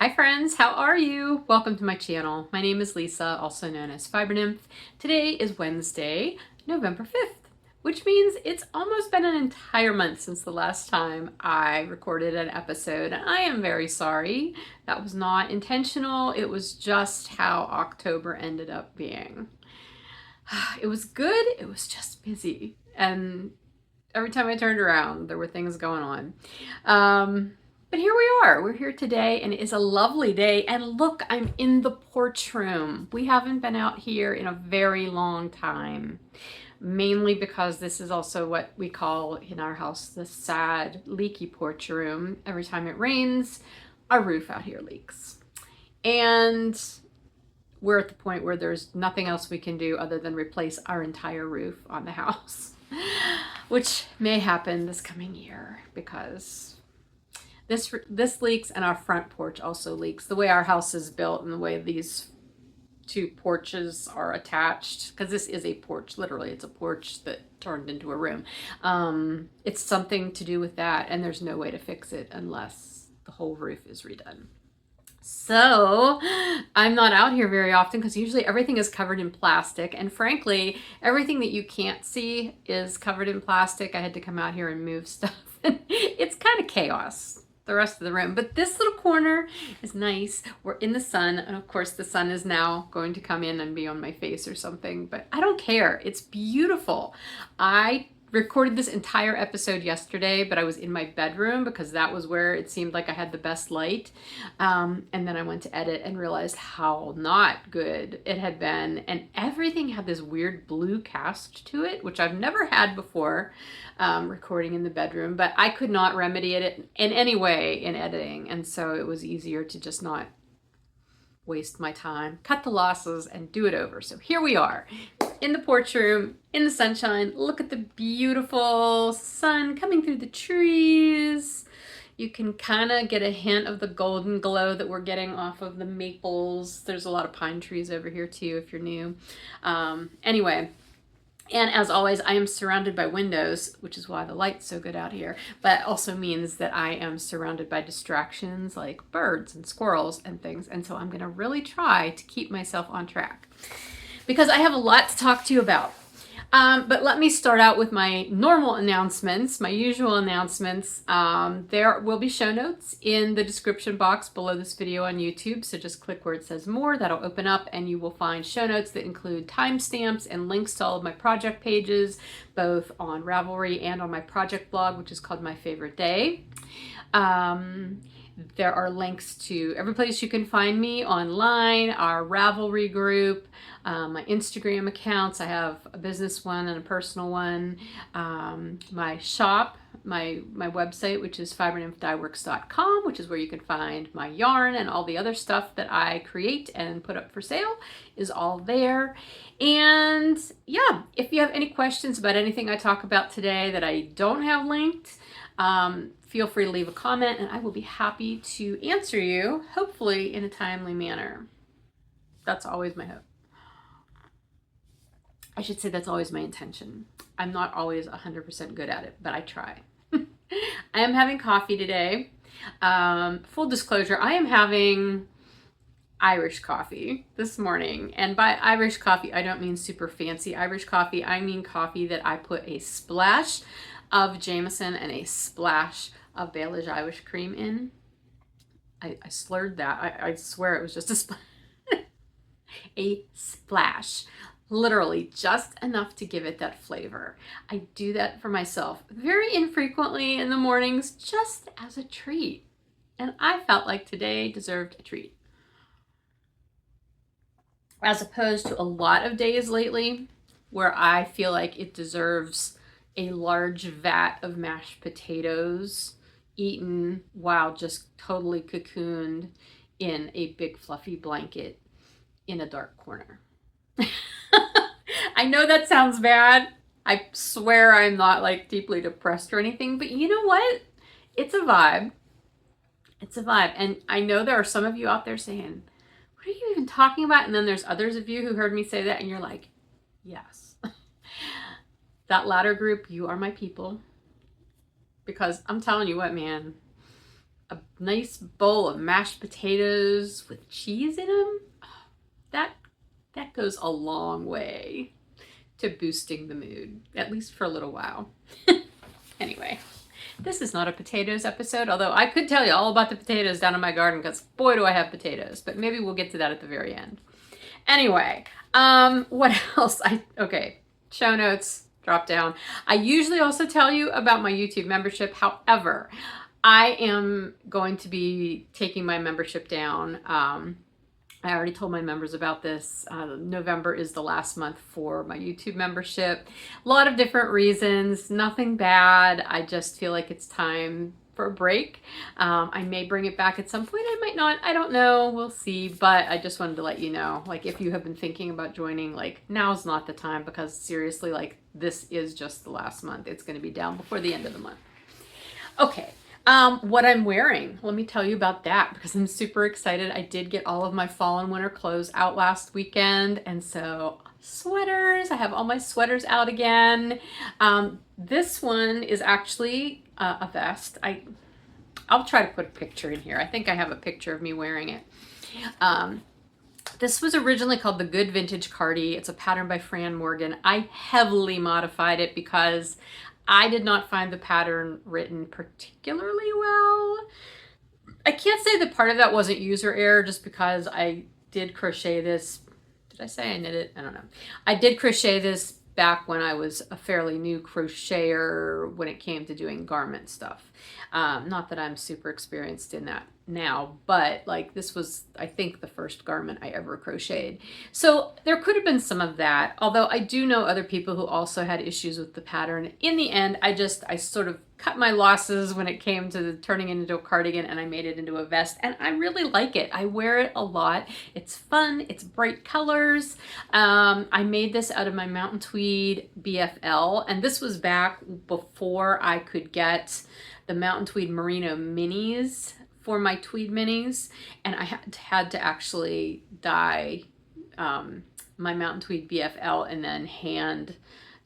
Hi friends, how are you? Welcome to my channel. My name is Lisa, also known as Fiber Nymph. Today is Wednesday, November 5th, which means it's almost been an entire month since the last time I recorded an episode. And I am very sorry. That was not intentional. It was just how October ended up being. It was good, it was just busy. And every time I turned around, there were things going on. But here we are. We're here today, and it is a lovely day. And look, I'm in the porch room. We haven't been out here in a very long time, mainly because this is also what we call in our house the sad, leaky porch room. Every time it rains, our roof out here leaks. And we're at the point where there's nothing else we can do other than replace our entire roof on the house, which may happen this coming year because this leaks, and our front porch also leaks. The way our house is built and the way these two porches are attached, because this is a porch, literally it's a porch that turned into a room. It's something to do with that, and there's no way to fix it unless the whole roof is redone. So I'm not out here very often because usually everything is covered in plastic, and frankly everything that you can't see is covered in plastic. I had to come out here and move stuff. It's kind of chaos, the rest of the room, but this little corner is nice. We're in the sun, and of course the sun is now going to come in and be on my face or something, but I don't care. It's beautiful. I recorded this entire episode yesterday, but I was in my bedroom because that was where it seemed like I had the best light. And then I went to edit and realized how not good it had been. And everything had this weird blue cast to it, which I've never had before recording in the bedroom, but I could not remedy it in any way in editing. And so it was easier to just not waste my time, cut the losses, and do it over. So here we are in the porch room, in the sunshine. Look at the beautiful sun coming through the trees. You can kind of get a hint of the golden glow that we're getting off of the maples. There's a lot of pine trees over here too, if you're new. Anyway, and as always, I am surrounded by windows, which is why the light's so good out here, but also means that I am surrounded by distractions like birds and squirrels and things. And so I'm going to really try to keep myself on track because I have a lot to talk to you about. But let me start out with my normal announcements, my usual announcements. There will be show notes in the description box below this video on YouTube. So just click where it says more. That'll open up and you will find show notes that include timestamps and links to all of my project pages, both on Ravelry and on my project blog, which is called My Favorite Day. There are links to every place you can find me online, our Ravelry group, my Instagram accounts. I have a business one and a personal one. My shop, my website, which is fibernymphdyworks.com, which is where you can find my yarn and all the other stuff that I create and put up for sale, is all there. And yeah, if you have any questions about anything I talk about today that I don't have linked, feel free to leave a comment and I will be happy to answer you, hopefully in a timely manner. That's always my hope. I should say that's always my intention. I'm not always 100% good at it, but I try. I am having coffee today. Full disclosure, I am having Irish coffee this morning. And by Irish coffee, I don't mean super fancy Irish coffee. I mean coffee that I put a splash of Jameson and a splash of Bailey's Irish cream in. I slurred that. I swear it was just a splash. A splash. Literally just enough to give it that flavor. I do that for myself very infrequently in the mornings, just as a treat. And I felt like today deserved a treat. As opposed to a lot of days lately where I feel like it deserves a large vat of mashed potatoes eaten while just totally cocooned in a big fluffy blanket in a dark corner. I know that sounds bad. I swear I'm not like deeply depressed or anything, but you know what? It's a vibe. It's a vibe. And I know there are some of you out there saying, what are you even talking about? And then there's others of you who heard me say that and you're like, yes. That latter group, you are my people. Because I'm telling you what, man, a nice bowl of mashed potatoes with cheese in them, that goes a long way to boosting the mood, at least for a little while. Anyway, this is not a potatoes episode, although I could tell you all about the potatoes down in my garden because boy do I have potatoes, but maybe we'll get to that at the very end. Anyway, what else? Okay, show notes, drop down. I usually also tell you about my YouTube membership. However, I am going to be taking my membership down. I already told my members about this. November is the last month for my YouTube membership. A lot of different reasons, nothing bad. I just feel like it's time for a break. I may bring it back at some point. I might not. I don't know. We'll see. But I just wanted to let you know, like, if you have been thinking about joining, like, now's not the time, because seriously, like, this is just the last month. It's going to be down before the end of the month. Okay. What I'm wearing, let me tell you about that because I'm super excited. I did get all of my fall and winter clothes out last weekend, and so sweaters, I have all my sweaters out again. This one is actually a vest. I'll try to put a picture in here. I think I have a picture of me wearing it. This was originally called the Good Vintage Cardi. It's a pattern by Fran Morgan. I heavily modified it because I did not find the pattern written particularly well. I can't say that part of that wasn't user error, just because I did crochet this. Did I say I knit it? I don't know. I did crochet this back when I was a fairly new crocheter when it came to doing garment stuff. Not that I'm super experienced in that now, but like this was, I think, the first garment I ever crocheted. So there could have been some of that, although I do know other people who also had issues with the pattern. In the end, I sort of cut my losses when it came to turning it into a cardigan, and I made it into a vest, and I really like it. I wear it a lot. It's fun. It's bright colors. I made this out of my Mountain Tweed BFL, and this was back before I could get the Mountain Tweed Merino minis for my tweed minis, and I had to actually dye my Mountain Tweed BFL and then hand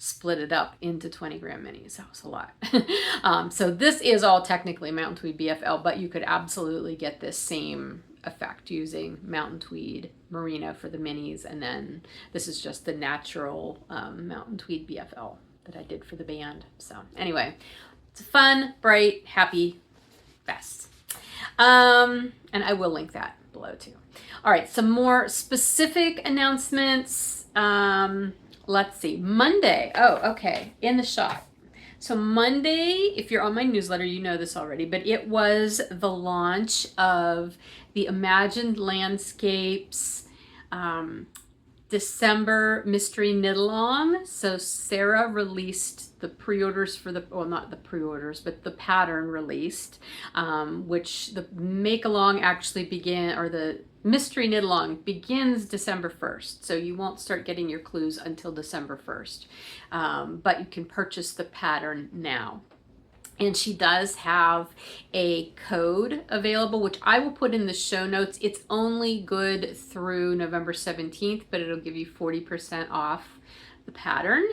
split it up into 20-gram minis. That was a lot. So this is all technically Mountain Tweed BFL, but you could absolutely get this same effect using Mountain Tweed Merino for the minis, and then this is just the natural Mountain Tweed BFL that I did for the band. So anyway, it's a fun, bright, happy vest. And I will link that below too. All right, some more specific announcements. Let's see, Monday. Oh, okay, in the shop. So Monday, if you're on my newsletter, you know this already, but it was the launch of the Imagined Landscapes December mystery knit along. So Sarah released the pre-orders for the, well, not the pre-orders, but the pattern released, which the make along actually began, or the mystery knit along begins December 1st. So you won't start getting your clues until December 1st. But you can purchase the pattern now. And she does have a code available, which I will put in the show notes. It's only good through November 17th, but it'll give you 40% off the pattern.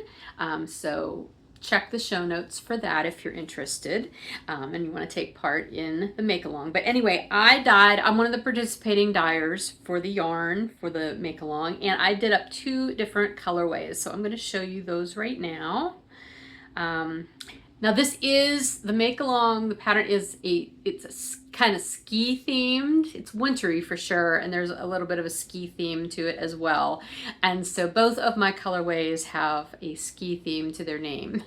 So check the show notes for that if you're interested and you want to take part in the make along. But anyway, I'm one of the participating dyers for the yarn for the make along, and I did up 2 different colorways. So I'm going to show you those right now. Now this is the make along. The pattern is it's a kind of ski themed. It's wintry for sure, and there's a little bit of a ski theme to it as well. And so both of my colorways have a ski theme to their name.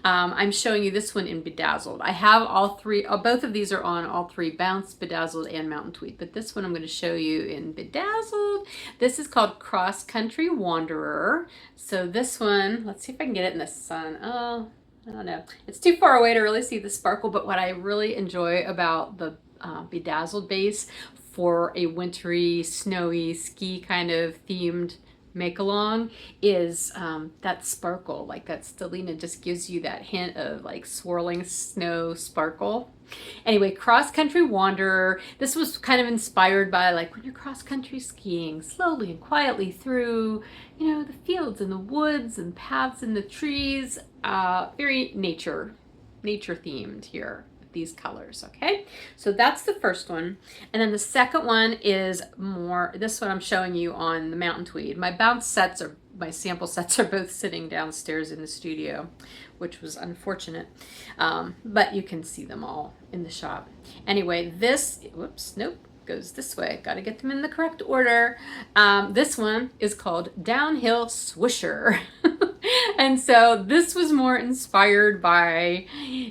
I'm showing you this one in Bedazzled. I have all 3, both of these are on all 3, Bounce, Bedazzled, and Mountain Tweed. But this one I'm going to show you in Bedazzled. This is called Cross Country Wanderer. So this one, let's see if I can get it in the sun. Oh, I don't know. It's too far away to really see the sparkle, but what I really enjoy about the Bedazzled base for a wintry, snowy, ski kind of themed make along is that sparkle. Like that stellina just gives you that hint of like swirling snow sparkle. Anyway, Cross Country Wanderer. This was kind of inspired by like when you're cross country skiing slowly and quietly through, you know, the fields and the woods and paths in the trees. Very nature themed here. these colors, okay? So that's the first one. And then the second one is more, this one I'm showing you on the Mountain Tweed. My bounce sets are, my sample sets are both sitting downstairs in the studio, which was unfortunate. But you can see them all in the shop. Anyway, this, whoops, nope, goes this way. Got to get them in the correct order. This one is called Downhill Swisher. And so this was more inspired by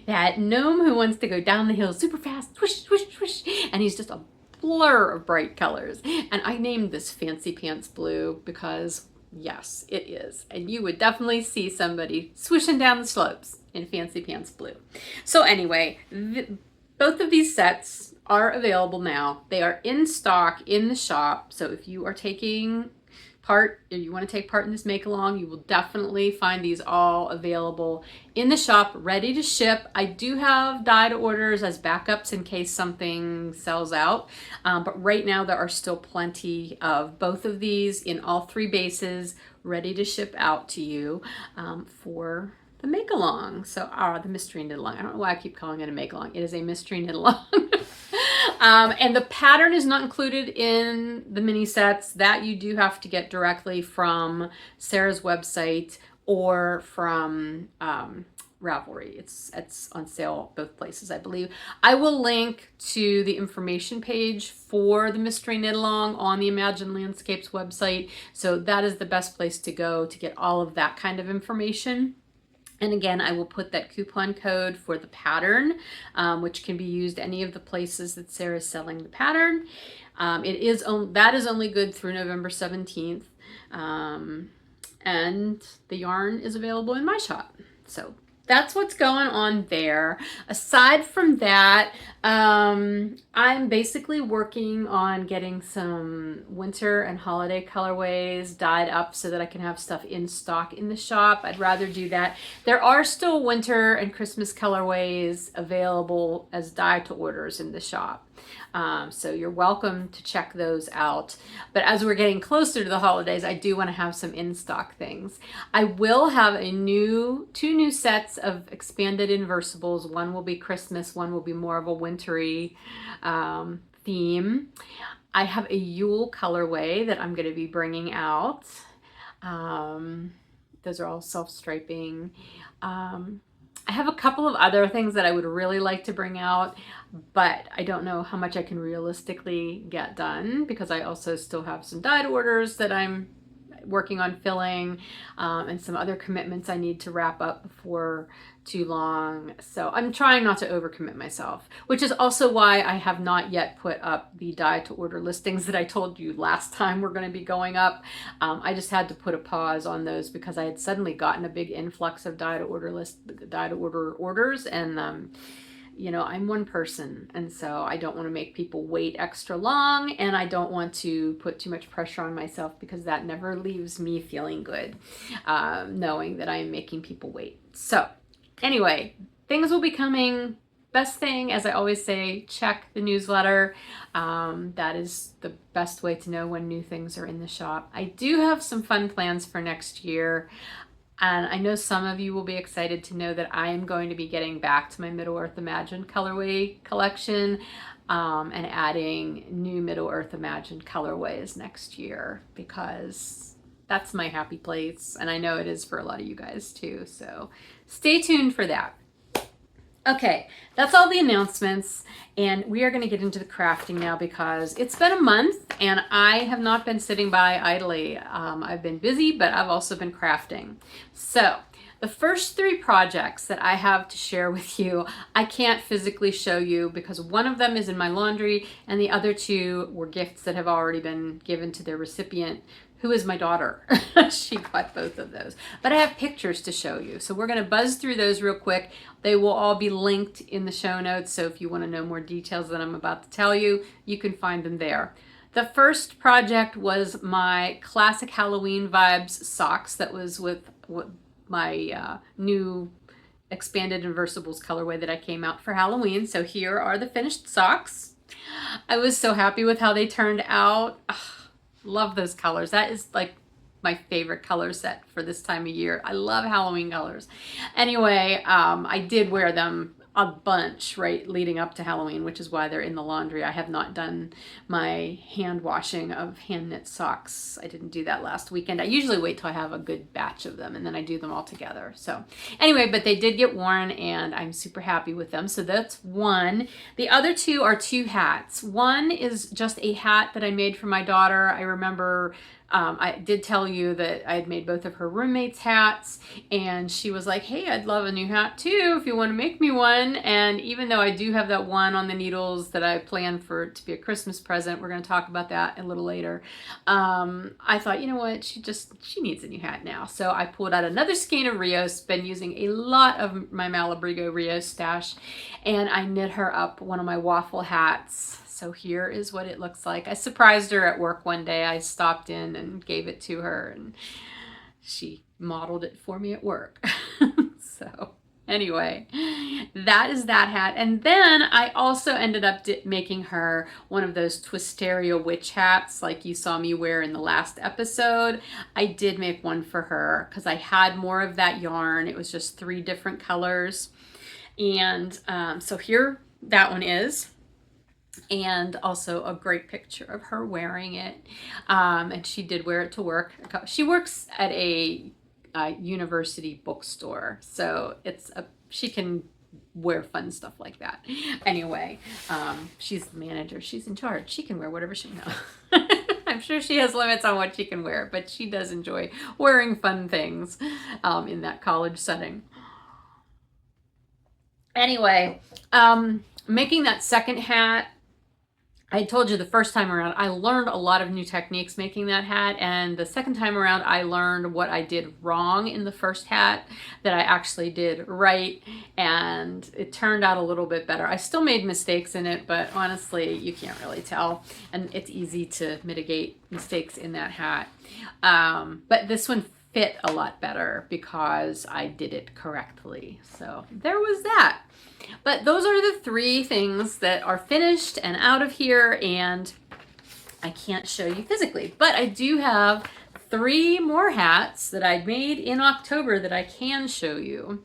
that gnome who wants to go down the hill super fast, swish, swish, swish, and he's just a blur of bright colors. And I named this Fancy Pants Blue because, yes, it is. And you would definitely see somebody swishing down the slopes in Fancy Pants Blue. So anyway, both of these sets are available now. They are in stock in the shop. So if you are taking part, if you want to take part in this make along, you will definitely find these all available in the shop, ready to ship. I do have die to orders as backups in case something sells out, but right now there are still plenty of both of these in all three bases ready to ship out to you for the make along. So the mystery knit along. I don't know why I keep calling it a make along. It is a mystery knit along. And the pattern is not included in the mini sets. That you do have to get directly from Sarah's website or from Ravelry. It's on sale both places, I believe. I will link to the information page for the mystery knit along on the Imagine Landscapes website. So that is the best place to go to get all of that kind of information. And again, I will put that coupon code for the pattern, which can be used any of the places that Sarah's selling the pattern. That is only good through November 17th. And the yarn is available in my shop. So that's what's going on there. Aside from that, I'm basically working on getting some winter and holiday colorways dyed up so that I can have stuff in stock in the shop. I'd rather do that. There are still winter and Christmas colorways available as dye to orders in the shop. So you're welcome to check those out. But as we're getting closer to the holidays, I do want to have some in-stock things. I will have two new sets of expanded inversibles. One will be Christmas, one will be more of a wintry theme. I have a Yule colorway that I'm going to be bringing out. Those are all self-striping. I have a couple of other things that I would really like to bring out, but I don't know how much I can realistically get done because I also still have some dyed orders that I'm working on filling and some other commitments I need to wrap up before too long. So I'm trying not to overcommit myself, which is also why I have not yet put up the dye to order listings that I told you last time were going to be going up. I just had to put a pause on those because I had suddenly gotten a big influx of dye to order orders, and you know, I'm one person, and so I don't want to make people wait extra long, and I don't want to put too much pressure on myself because that never leaves me feeling good, knowing that I am making people wait. So anyway, things will be coming. Best thing, as I always say, check the newsletter. That is the best way to know when new things are in the shop. I do have some fun plans for next year. And I know some of you will be excited to know that I am going to be getting back to my Middle-earth Imagined colorway collection and adding new Middle-earth Imagined colorways next year because that's my happy place. And I know it is for a lot of you guys too. So stay tuned for that. Okay, that's all the announcements, and we are going to get into the crafting now because it's been a month and I have not been sitting by idly. I've been busy, but I've also been crafting. So the first three projects that I have to share with you, I can't physically show you because one of them is in my laundry and the other two were gifts that have already been given to their recipient, who is my daughter. She got both of those. But I have pictures to show you. So we're going to buzz through those real quick. They will all be linked in the show notes. So if you want to know more details that I'm about to tell you, you can find them there. The first project was my classic Halloween vibes socks that was with my new expanded inversibles colorway that I came out for Halloween. So here are the finished socks. I was so happy with how they turned out. Ugh. Love those colors. That is like my favorite color set for this time of year. I love Halloween colors. Anyway, I did wear them a bunch right leading up to Halloween, which is why they're in the laundry. I have not done my hand washing of hand knit socks. I didn't do that last weekend. I usually wait till I have a good batch of them and then I do them all together. So anyway, but they did get worn and I'm super happy with them. So that's one. The other two are two hats. One is just a hat that I made for my daughter. I remember I did tell you that I had made both of her roommates hats, and she was like, hey, I'd love a new hat too if you want to make me one. And even though I do have that one on the needles that I planned for it to be a Christmas present, we're going to talk about that a little later. I thought, you know what, she needs a new hat now. So I pulled out another skein of Rios, been using a lot of my Malabrigo Rios stash, and I knit her up one of my waffle hats. So here is what it looks like. I surprised her at work one day. I stopped in and gave it to her and she modeled it for me at work. So anyway, that is that hat. And then I also ended up making her one of those Twisteria witch hats like you saw me wear in the last episode. I did make one for her because I had more of that yarn. It was just 3 different colors. And so here that one is. And also a great picture of her wearing it. And she did wear it to work. She works at a university bookstore, so she can wear fun stuff like that. Anyway, she's the manager. She's in charge. She can wear whatever she knows. I'm sure she has limits on what she can wear, but she does enjoy wearing fun things in that college setting. Anyway, making that second hat, I told you the first time around, I learned a lot of new techniques making that hat, and the second time around, I learned what I did wrong in the first hat that I actually did right, and it turned out a little bit better. I still made mistakes in it, but honestly, you can't really tell, and it's easy to mitigate mistakes in that hat. But this one fit a lot better because I did it correctly. So there was that. But those are the 3 things that are finished and out of here, and I can't show you physically. But I do have 3 more hats that I made in October that I can show you.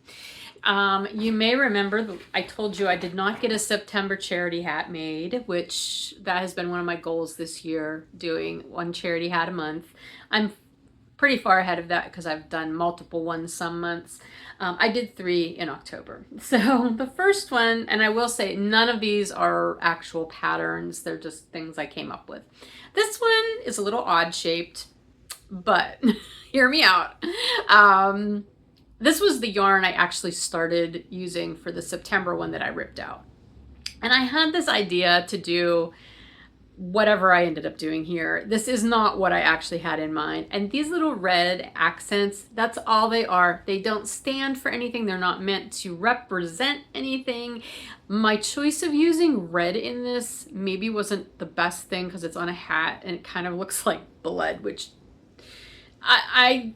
You may remember I told you I did not get a September charity hat made, which that has been one of my goals this year, doing 1 charity hat a month. I'm pretty far ahead of that because I've done multiple ones some months. I did 3 in October. So the first one, and I will say none of these are actual patterns. They're just things I came up with. This one is a little odd shaped, but hear me out. This was the yarn I actually started using for the September one that I ripped out. And I had this idea to do whatever I ended up doing here. This is not what I actually had in mind. And these little red accents, that's all they are. They don't stand for anything. They're not meant to represent anything. My choice of using red in this maybe wasn't the best thing because it's on a hat and it kind of looks like blood, which I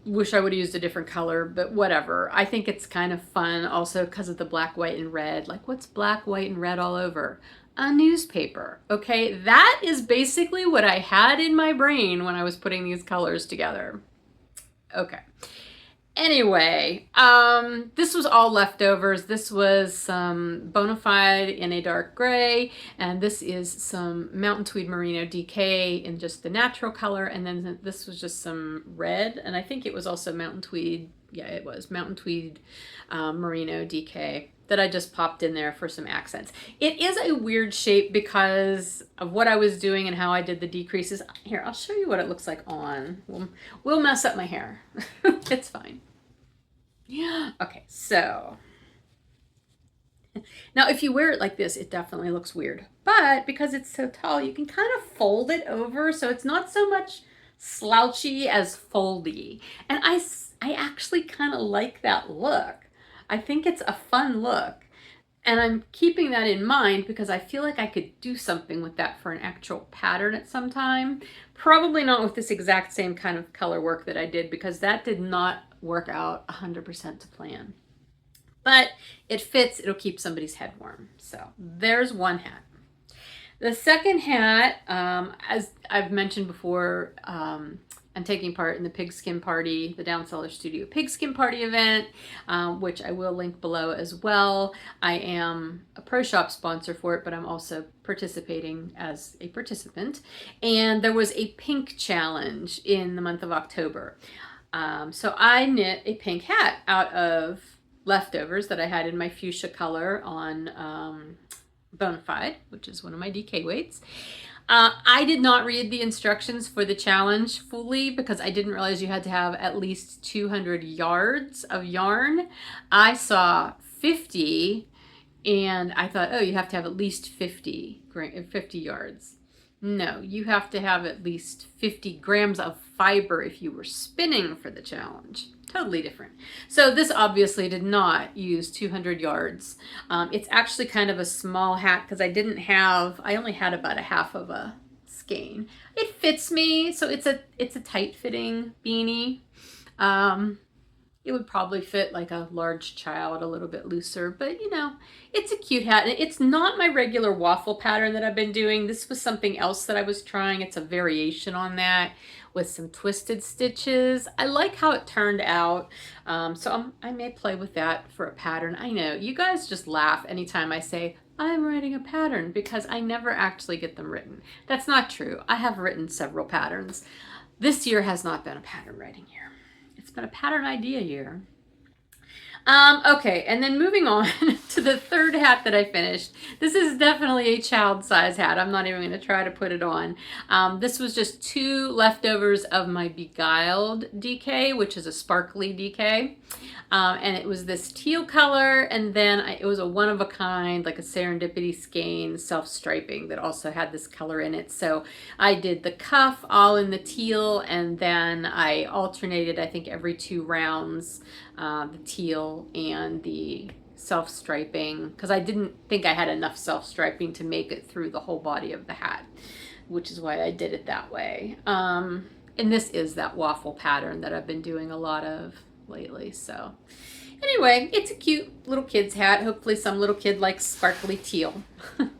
wish I would have used a different color, but whatever. I think it's kind of fun also because of the black, white, and red. Like, what's black, white, and red all over? A newspaper. Okay, that is basically what I had in my brain when I was putting these colors together. Okay. Anyway, this was all leftovers. This was some Bonafide in a dark gray, and this is some Mountain Tweed Merino DK in just the natural color, and then this was just some red, and I think it was also Mountain Tweed. Yeah, it was Mountain Tweed Merino DK that I just popped in there for some accents. It is a weird shape because of what I was doing and how I did the decreases. Here, I'll show you what it looks like on. We'll mess up my hair. It's fine. Yeah. Okay, so now if you wear it like this, it definitely looks weird. But because it's so tall, you can kind of fold it over so it's not so much slouchy as foldy. And I actually kind of like that look. I think it's a fun look, and I'm keeping that in mind because I feel like I could do something with that for an actual pattern at some time. Probably not with this exact same kind of color work that I did because that did not work out 100% to plan. But it fits, it'll keep somebody's head warm. So there's one hat. The second hat, as I've mentioned before, I'm taking part in the Pigskin Party, the Down Cellar Studio Pigskin Party event, which I will link below as well. I am a Pro Shop sponsor for it, but I'm also participating as a participant. And there was a pink challenge in the month of October. So I knit a pink hat out of leftovers that I had in my fuchsia color on Bonafide, which is one of my DK weights. I did not read the instructions for the challenge fully because I didn't realize you had to have at least 200 yards of yarn. I saw 50 and I thought, oh, you have to have at least 50 yards. No, you have to have at least 50 grams of fiber if you were spinning for the challenge. Totally different. So this obviously did not use 200 yards. It's actually kind of a small hat because I only had about a half of a skein. It fits me, so it's a tight fitting beanie. It would probably fit like a large child, a little bit looser, but you know, it's a cute hat. And it's not my regular waffle pattern that I've been doing. This was something else that I was trying. It's a variation on that with some twisted stitches. I like how it turned out. So I may play with that for a pattern. I know you guys just laugh anytime I say I'm writing a pattern because I never actually get them written. That's not true. I have written several patterns. This year has not been a pattern writing year. It's been a pattern idea year. Okay, and then moving on to the third hat that I finished. This is definitely a child size hat. I'm not even going to try to put it on. This was just 2 leftovers of my Beguiled DK, which is a sparkly DK. And it was this teal color, and then it was a one-of-a-kind, like a serendipity skein self-striping that also had this color in it. So I did the cuff all in the teal, and then I alternated, I think, every 2 rounds, the teal and the self-striping, because I didn't think I had enough self-striping to make it through the whole body of the hat, which is why I did it that way. And this is that waffle pattern that I've been doing a lot of lately. So anyway, it's a cute little kid's hat. Hopefully some little kid likes sparkly teal.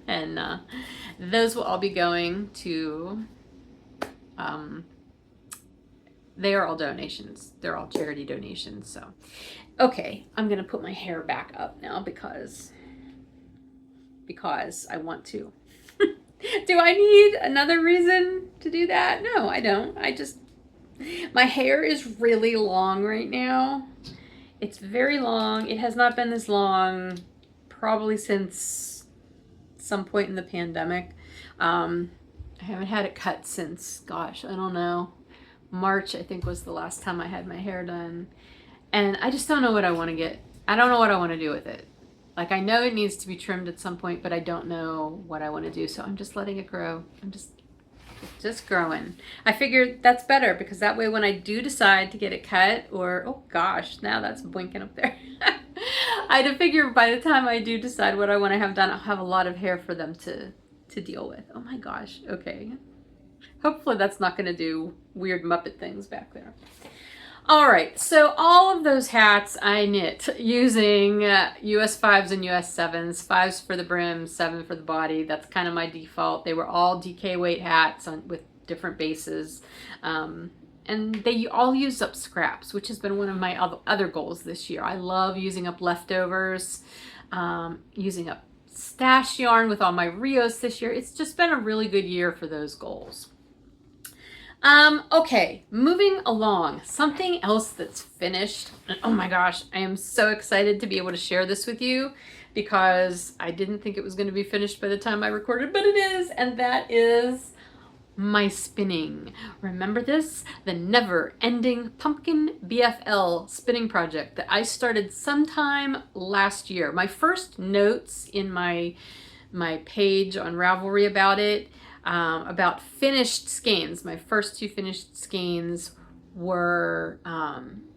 And those will all be going to they are all donations. They're all charity donations. So okay, I'm gonna put my hair back up now because I want to. Do I need another reason to do that? No, I don't. My hair is really long right now. It's very long. It has not been this long probably since some point in the pandemic. I haven't had it cut since, gosh, I don't know. March, I think, was the last time I had my hair done. And I just don't know what I want to get. I don't know what I want to do with it. Like, I know it needs to be trimmed at some point, but I don't know what I want to do. So I'm just letting it grow. It's just growing. I figured that's better because that way when I do decide to get it cut, or, oh gosh, now that's blinking up there. I had to figure by the time I do decide what I want to have done, I'll have a lot of hair for them to deal with. Oh my gosh. Okay. Hopefully that's not going to do weird Muppet things back there. All right, so all of those hats I knit using US 5s and US 7s, 5s for the brim, 7 for the body. That's kind of my default. They were all DK weight hats with different bases. And they all use up scraps, which has been one of my other goals this year. I love using up leftovers, using up stash yarn with all my Rios this year. It's just been a really good year for those goals. Okay, moving along, something else that's finished. And oh my gosh, I am so excited to be able to share this with you because I didn't think it was going to be finished by the time I recorded, but it is, and that is my spinning. Remember this? The never-ending pumpkin BFL spinning project that I started sometime last year. My first notes in my page on Ravelry about finished skeins. My first 2 finished skeins were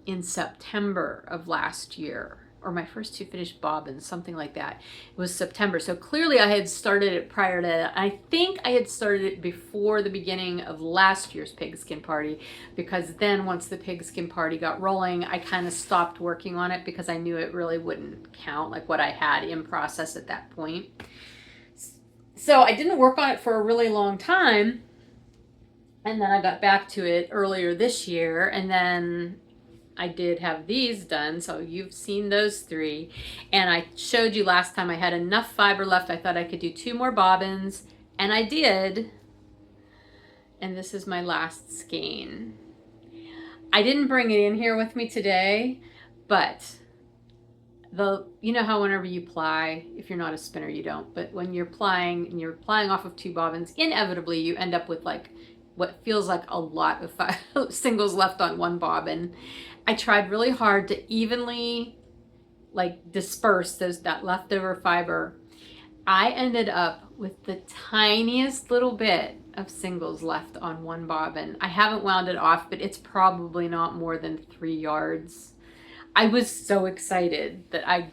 in September of last year, or my first 2 finished bobbins, something like that. It was September. So clearly I had started it prior to that. I think I had started it before the beginning of last year's pigskin party, because then once the pigskin party got rolling, I kind of stopped working on it because I knew it really wouldn't count, like what I had in process at that point. So I didn't work on it for a really long time And then I got back to it earlier this year, and then I did have these done, so you've seen those 3. And I showed you last time I had enough fiber left. I thought I could do 2 more bobbins, and I did. And this is my last skein. I didn't bring it in here with me today, but you know how whenever you ply, if you're not a spinner, you don't, but when you're plying and you're plying off of 2 bobbins, inevitably you end up with like what feels like a lot of singles left on 1 bobbin. I tried really hard to evenly like disperse that leftover fiber. I ended up with the tiniest little bit of singles left on 1 bobbin. I haven't wound it off, but it's probably not more than 3 yards. I was so excited that I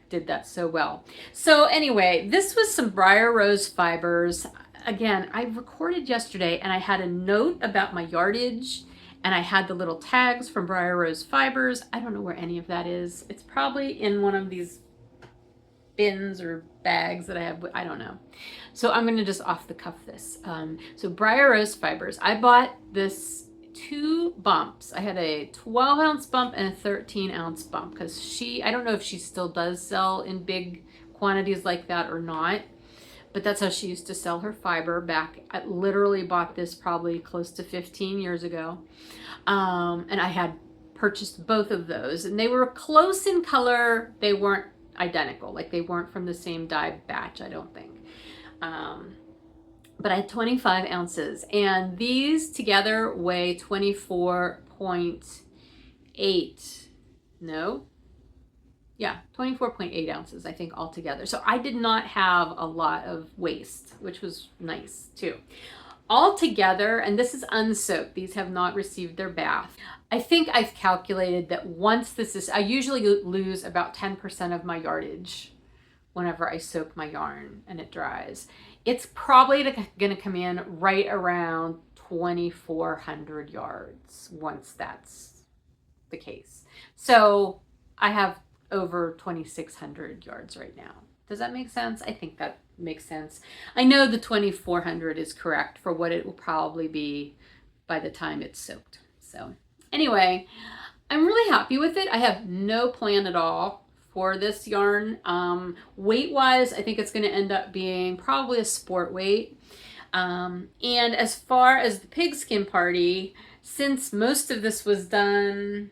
did that so well. So anyway, this was some Briar Rose fibers. Again, I recorded yesterday and I had a note about my yardage and I had the little tags from Briar Rose fibers. I don't know where any of that is. It's probably in one of these bins or bags that I have. I don't know. So I'm going to just off the cuff this. So Briar Rose fibers. I bought this 2 bumps. I had a 12-ounce bump and a 13-ounce bump because I don't know if she still does sell in big quantities like that or not, but that's how she used to sell her fiber back. I literally bought this probably close to 15 years ago. And I had purchased both of those and they were close in color. They weren't identical, like they weren't from the same dye batch, I don't think. But I had 25 ounces and these together weigh 24.8, no? Yeah, 24.8 ounces, I think, altogether. So I did not have a lot of waste, which was nice too. All together, and this is unsoaked, these have not received their bath. I think I've calculated that once this is, I usually lose about 10% of my yardage whenever I soak my yarn and it dries. It's probably going to come in right around 2,400 yards once that's the case. So I have over 2,600 yards right now. Does that make sense? I think that makes sense. I know the 2,400 is correct for what it will probably be by the time it's soaked. So anyway, I'm really happy with it. I have no plan at all for this yarn. Weight wise, I think it's going to end up being probably a sport weight. And as far as the pigskin party, since most of this was done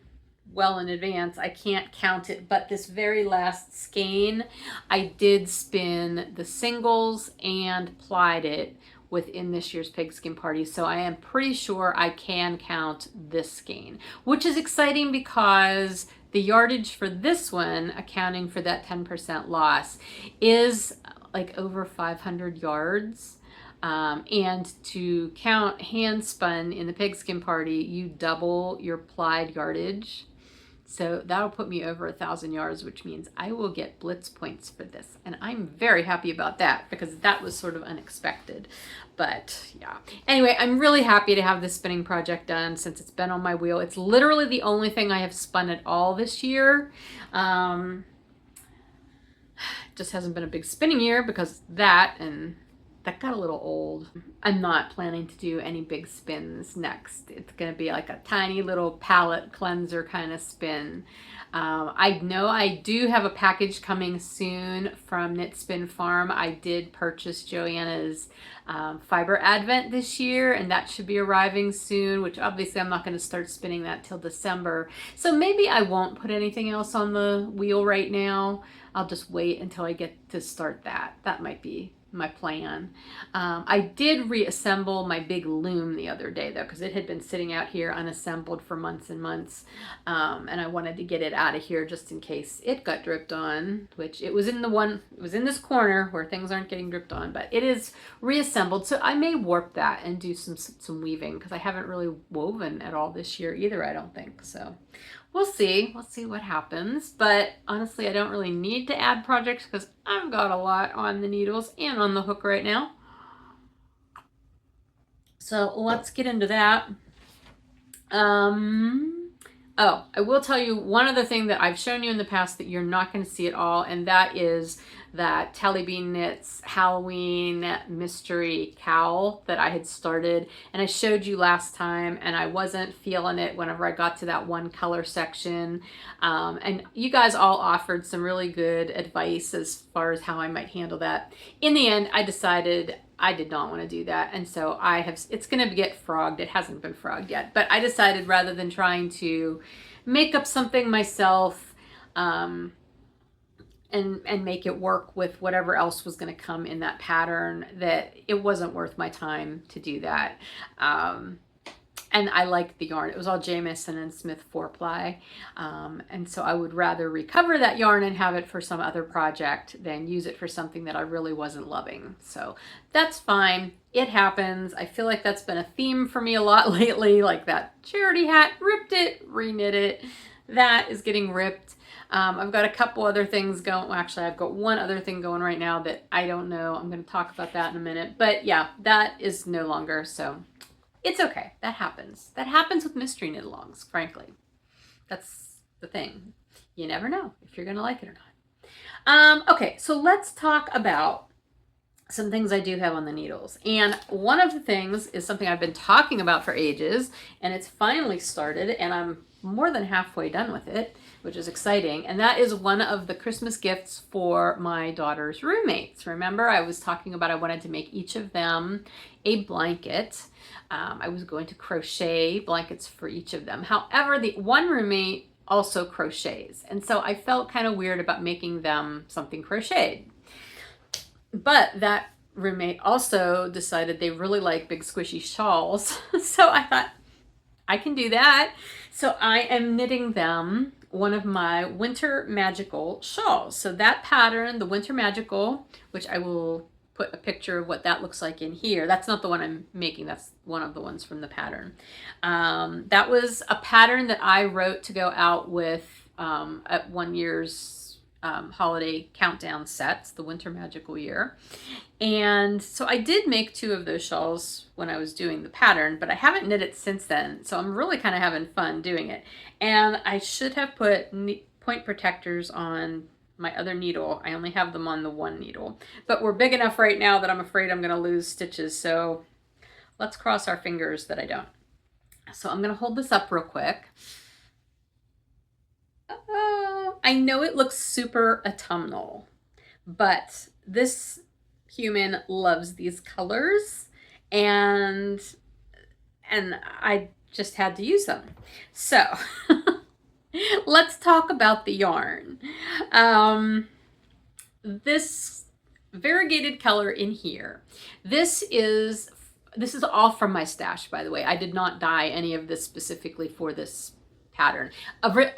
well in advance, I can't count it, but this very last skein, I did spin the singles and plied it within this year's pigskin party. So I am pretty sure I can count this skein, which is exciting because the yardage for this one, accounting for that 10% loss, is like over 500 yards. And to count hand spun in the pigskin party, you double your plied yardage. So that'll put me over 1,000 yards, which means I will get blitz points for this. And I'm very happy about that because that was sort of unexpected. But yeah, anyway, I'm really happy to have this spinning project done since it's been on my wheel. It's literally the only thing I have spun at all this year. Just hasn't been a big spinning year because that got a little old. I'm not planning to do any big spins next. It's going to be like a tiny little palette cleanser kind of spin. I know I do have a package coming soon from Knit Spin Farm. I did purchase Joanna's Fiber Advent this year, and that should be arriving soon, which obviously I'm not going to start spinning that till December. So maybe I won't put anything else on the wheel right now. I'll just wait until I get to start that. That might be my plan. I did reassemble my big loom the other day though, because it had been sitting out here unassembled for months and months, and I wanted to get it out of here just in case it got dripped on, which it was in this corner where things aren't getting dripped on, but it is reassembled. So I may warp that and do some weaving because I haven't really woven at all this year either, I don't think. So we'll see what happens. But honestly, I don't really need to add projects because I've got a lot on the needles and on the hook right now. So let's get into that. Oh, Oh, I will tell you one other thing that I've shown you in the past that you're not going to see at all, and that is that Tally Bean Knits Halloween mystery cowl that I had started, and I showed you last time, and I wasn't feeling it whenever I got to that one color section, and you guys all offered some really good advice as far as how I might handle that. In the end, I decided I did not want to do that, and so it's going to get frogged. It hasn't been frogged yet, but I decided rather than trying to make up something myself and make it work with whatever else was going to come in that pattern, that it wasn't worth my time to do that. And I liked the yarn. It was all Jamison and Smith 4-ply. And so I would rather recover that yarn and have it for some other project than use it for something that I really wasn't loving. So that's fine. It happens. I feel like that's been a theme for me a lot lately, like that charity hat, ripped it, reknit it. That is getting ripped. I've got a couple other things going. Well, actually, I've got one other thing going right now that I don't know. I'm going to talk about that in a minute. But yeah, that is no longer. So it's okay. That happens. That happens with mystery knit-alongs, frankly. That's the thing. You never know if you're going to like it or not. Okay, so let's talk about some things I do have on the needles. And one of the things is something I've been talking about for ages, and it's finally started, and I'm more than halfway done with it, which is exciting. And that is one of the Christmas gifts for my daughter's roommates. Remember, I was talking about I wanted to make each of them a blanket. I was going to crochet blankets for each of them. However, the one roommate also crochets, and so I felt kind of weird about making them something crocheted. But that roommate also decided they really like big squishy shawls. So I thought, I can do that. So I am knitting them one of my Winter Magical shawls. So that pattern, the Winter Magical, which I will put a picture of what that looks like in here. That's not the one I'm making. That's one of the ones from the pattern. That was a pattern that I wrote to go out with at one year's holiday countdown sets, the Winter Magical year. And so I did make 2 of those shawls when I was doing the pattern, but I haven't knit it since then. So I'm really kind of having fun doing it. And I should have put point protectors on my other needle. I only have them on the one needle, but we're big enough right now that I'm afraid I'm going to lose stitches. So let's cross our fingers that I don't. So I'm going to hold this up real quick. I know it looks super autumnal, but this human loves these colors, and I just had to use them. So let's talk about the yarn. This variegated color in here, this is all from my stash, by the way. I did not dye any of this specifically for this pattern.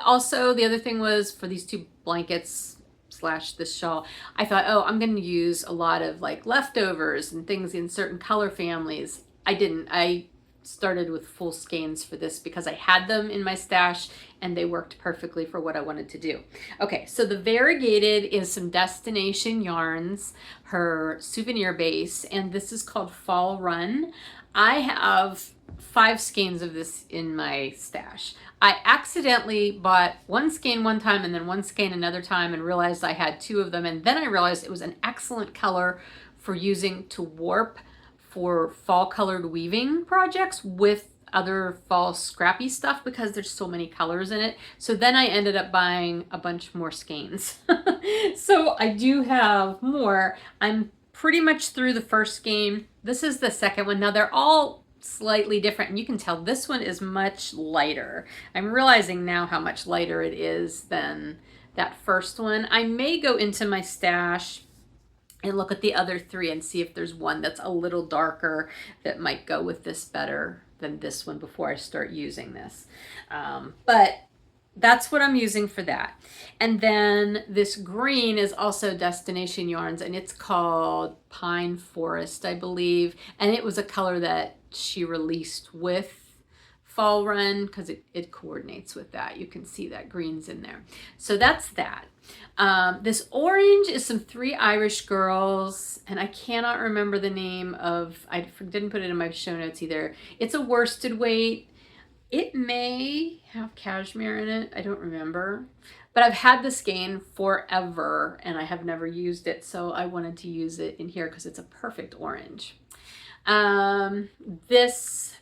Also, the other thing was for these 2 blankets / this shawl, I thought, oh, I'm going to use a lot of like leftovers and things in certain color families. I didn't. I started with full skeins for this because I had them in my stash and they worked perfectly for what I wanted to do. Okay, so the variegated is some Destination Yarns, her souvenir base, and this is called Fall Run. I have 5 skeins of this in my stash. I accidentally bought 1 skein one time and then 1 skein another time and realized I had 2 of them, and then I realized it was an excellent color for using to warp for fall colored weaving projects with other fall scrappy stuff because there's so many colors in it. So then I ended up buying a bunch more skeins. So I do have more. I'm pretty much through the first skein. This is the second one. Now they're all slightly different, and you can tell this one is much lighter. I'm realizing now how much lighter it is than that first one. I may go into my stash and look at the other 3 and see if there's one that's a little darker that might go with this better than this one before I start using this. But that's what I'm using for that. And then this green is also Destination Yarns, and it's called Pine Forest, I believe. And it was a color that she released with Fall Run because it coordinates with that. You can see that green's in there. So that's that. This orange is some 3 Irish girls, and I cannot remember the name of, I didn't put it in my show notes either. It's a worsted weight. It may have cashmere in it. I don't remember. But I've had this skein forever and I have never used it. So I wanted to use it in here because it's a perfect orange. This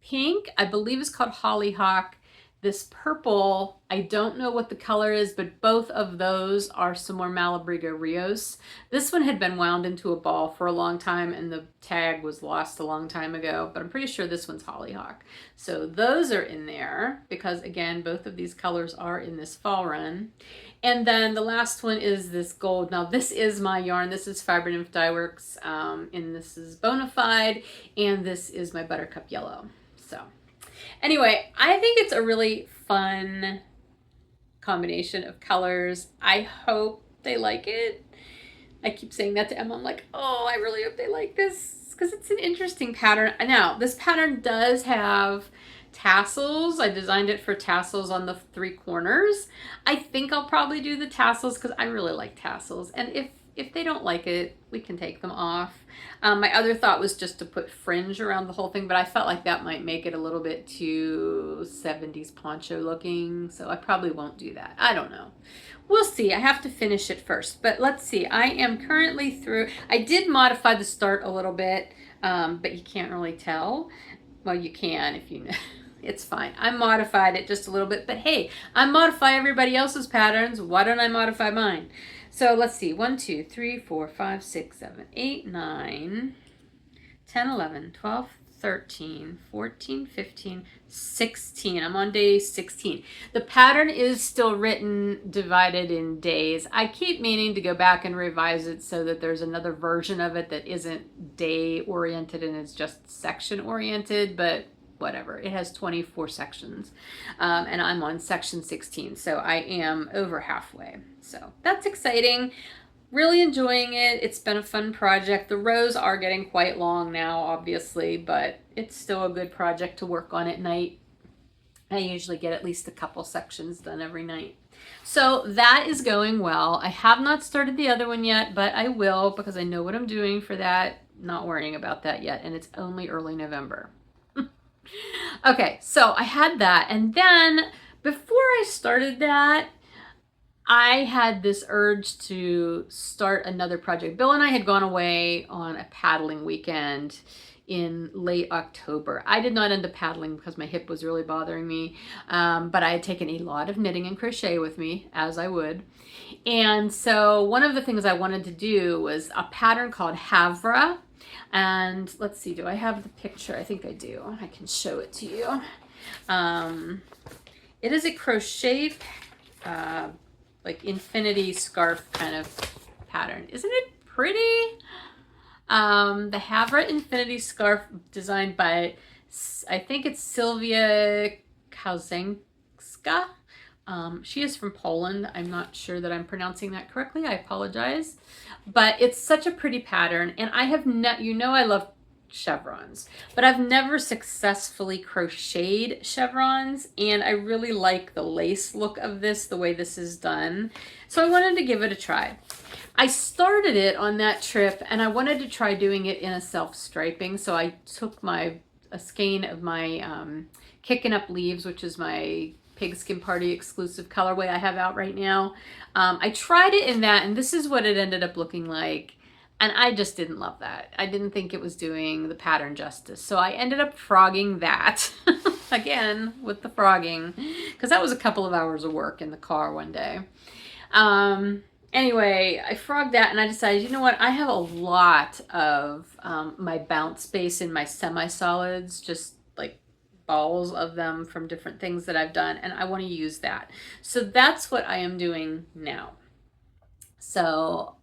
pink, I believe is called Hollyhock. This purple, I don't know what the color is, but both of those are some more Malabrigo Rios. This one had been wound into a ball for a long time and the tag was lost a long time ago, but I'm pretty sure this one's Hollyhock. So those are in there because, again, both of these colors are in this fall run. And then the last one is this gold. Now this is my yarn. This is Fiber Nymph Dye Works, and this is Bonafide, and this is my Buttercup Yellow. So anyway, I think it's a really fun combination of colors. I hope they like it. I keep saying that to Emma. I'm like, oh, I really hope they like this because it's an interesting pattern. Now, this pattern does have tassels. I designed it for tassels on the 3 corners. I think I'll probably do the tassels because I really like tassels. And if they don't like it, we can take them off. My other thought was just to put fringe around the whole thing, but I felt like that might make it a little bit too 70s poncho looking, so I probably won't do that. I don't know. We'll see. I have to finish it first, but let's see. I am currently through. I did modify the start a little bit, but you can't really tell. Well, you can if you know. It's fine. I modified it just a little bit, but hey, I modify everybody else's patterns. Why don't I modify mine? So let's see, 1, 2, 3, 4, 5, 6, 7, 8, 9, 10, 11, 12, 13, 14, 15, 16. I'm on day 16. The pattern is still written, divided in days. I keep meaning to go back and revise it so that there's another version of it that isn't day oriented and is just section oriented, but whatever. It has 24 sections, and I'm on section 16, so I am over halfway. So that's exciting. Really enjoying it. It's been a fun project. The rows are getting quite long now, obviously, but it's still a good project to work on at night. I usually get at least a couple sections done every night. So that is going well. I have not started the other one yet, but I will because I know what I'm doing for that. Not worrying about that yet, and it's only early November. Okay, so I had that, and then before I started that, I had this urge to start another project. Bill and I had gone away on a paddling weekend in late October. I did not end up paddling because my hip was really bothering me, but I had taken a lot of knitting and crochet with me, as I would. And so one of the things I wanted to do was a pattern called Havra. And let's see, do I have the picture? I think I do. I can show it to you. It is a crochet, like infinity scarf kind of pattern. Isn't it pretty? The Havra infinity scarf designed by, I think it's Sylwia Kauzenska. She is from Poland. I'm not sure that I'm pronouncing that correctly. I apologize. But it's such a pretty pattern, and I have I love chevrons, but I've never successfully crocheted chevrons, and I really like the lace look of this, the way this is done. So I wanted to give it a try. I started it on that trip, and I wanted to try doing it in a self-striping, so I took a skein of my Kickin Up Leaves, which is my Pigskin Party exclusive colorway I have out right now. I tried it in that, and this is what it ended up looking like, and I just didn't love that. I didn't think it was doing the pattern justice, so I ended up frogging that again with the frogging, because that was a couple of hours of work in the car one day. Anyway, I frogged that, and I decided, you know what, I have a lot of my bounce space in my semi-solids, just like balls of them from different things that I've done, and I want to use that. So that's what I am doing now. So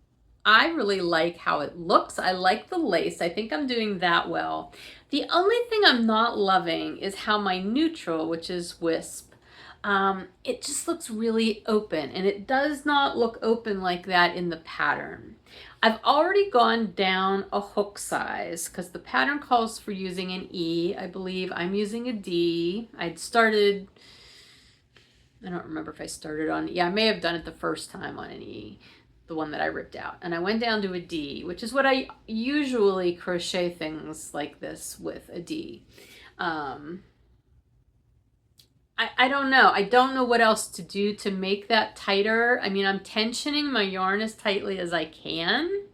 I really like how it looks. I like the lace. I think I'm doing that well. The only thing I'm not loving is how my neutral, which is Wisp, it just looks really open, and it does not look open like that in the pattern. I've already gone down a hook size because the pattern calls for using an E. I believe I'm using a D. I don't remember if I started on, yeah, I may have done it the first time on an E, the one that I ripped out. And I went down to a D, which is what I usually crochet things like this with, a D. I don't know. I don't know what else to do to make that tighter. I mean, I'm tensioning my yarn as tightly as I can.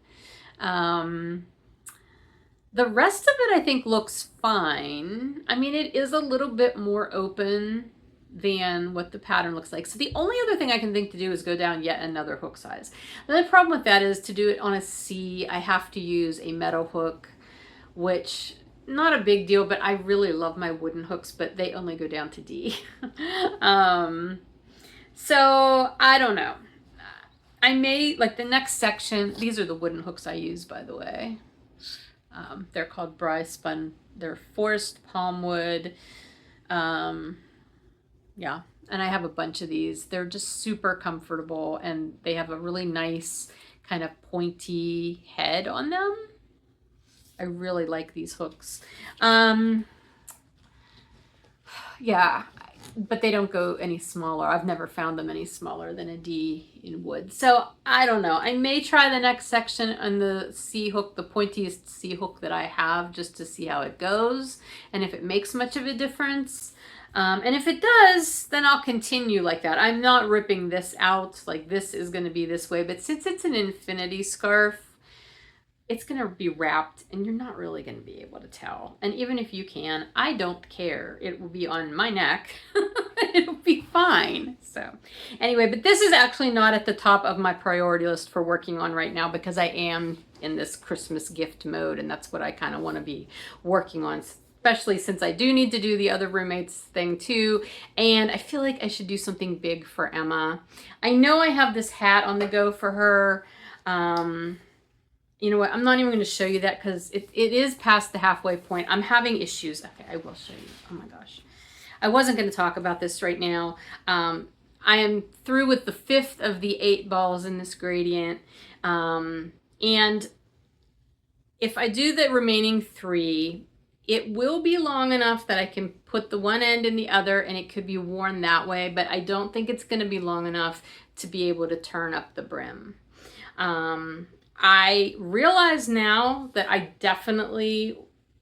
The rest of it I think looks fine. I mean, it is a little bit more open than what the pattern looks like. So the only other thing I can think to do is go down yet another hook size. And the problem with that is to do it on a C, I have to use a metal hook, which not a big deal, but I really love my wooden hooks, but they only go down to D. So I don't know. I may, like the next section, these are the wooden hooks I use, by the way. They're called Bry Spun. They're forest palm wood. Yeah, and I have a bunch of these. They're just super comfortable, and they have a really nice kind of pointy head on them. I really like these hooks. Yeah, but they don't go any smaller. I've never found them any smaller than a D in wood. So I don't know. I may try the next section on the C hook, the pointiest C hook that I have, just to see how it goes and if it makes much of a difference. And if it does, then I'll continue like that. I'm not ripping this out, like this is going to be this way, but since it's an infinity scarf, it's going to be wrapped and you're not really going to be able to tell. And even if you can, I don't care. It will be on my neck. It'll be fine. So anyway, but this is actually not at the top of my priority list for working on right now because I am in this Christmas gift mode and that's what I kind of want to be working on, especially since I do need to do the other roommates thing too. And I feel like I should do something big for Emma. I know I have this hat on the go for her. You know what? I'm not even going to show you that because it is past the halfway point. I'm having issues. Okay, I will show you. Oh my gosh. I wasn't going to talk about this right now. I am through with the 5th of the 8 balls in this gradient. And if I do the remaining 3, it will be long enough that I can put the one end in the other and it could be worn that way, but I don't think it's going to be long enough to be able to turn up the brim. I realize now that I definitely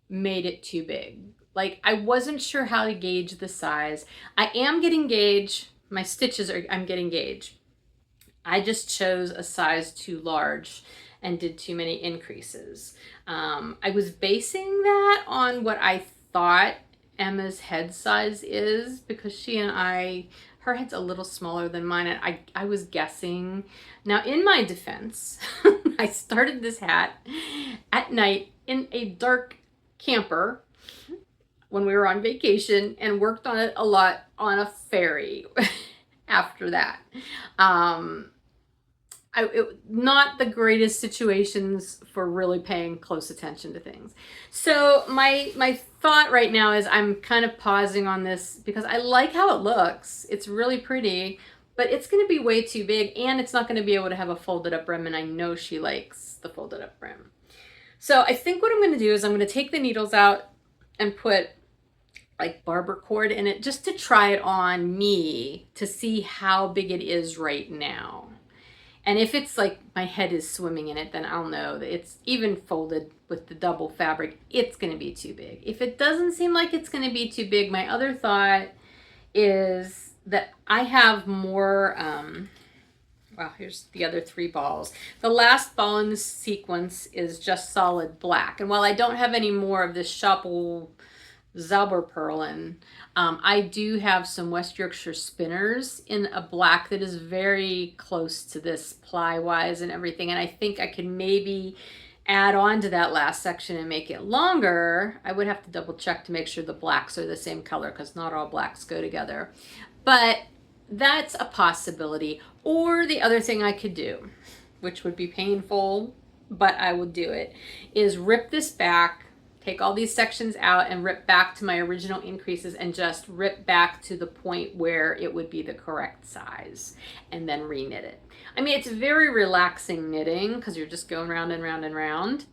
made it too big. Like I wasn't sure how to gauge the size. I am getting gauge. My stitches are, I'm getting gauge. I just chose a size too large and did too many increases. I was basing that on what I thought Emma's head size is because she and I, her head's a little smaller than mine, and I was guessing. Now, in my defense, I started this hat at night in a dark camper when we were on vacation and worked on it a lot on a ferry after that. Not the greatest situations for really paying close attention to things. So my thought right now is I'm kind of pausing on this because I like how it looks. It's really pretty, but it's going to be way too big and it's not going to be able to have a folded up brim, and I know she likes the folded up brim. So I think what I'm going to do is I'm going to take the needles out and put like barber cord in it just to try it on me to see how big it is right now. And if it's like my head is swimming in it, then I'll know that it's even folded with the double fabric, it's going to be too big. If it doesn't seem like it's going to be too big, my other thought is that I have more, well, here's the other 3 balls. The last ball in this sequence is just solid black. And while I don't have any more of this Shawl Zauberperlen, I do have some West Yorkshire spinners in a black that is very close to this ply-wise and everything, and I think I can maybe add on to that last section and make it longer. I would have to double check to make sure the blacks are the same color because not all blacks go together, but that's a possibility. Or the other thing I could do, which would be painful, but I would do it, is rip this back, take all these sections out and rip back to my original increases and just rip back to the point where it would be the correct size and then re-knit it. I mean, it's very relaxing knitting because you're just going round and round and round.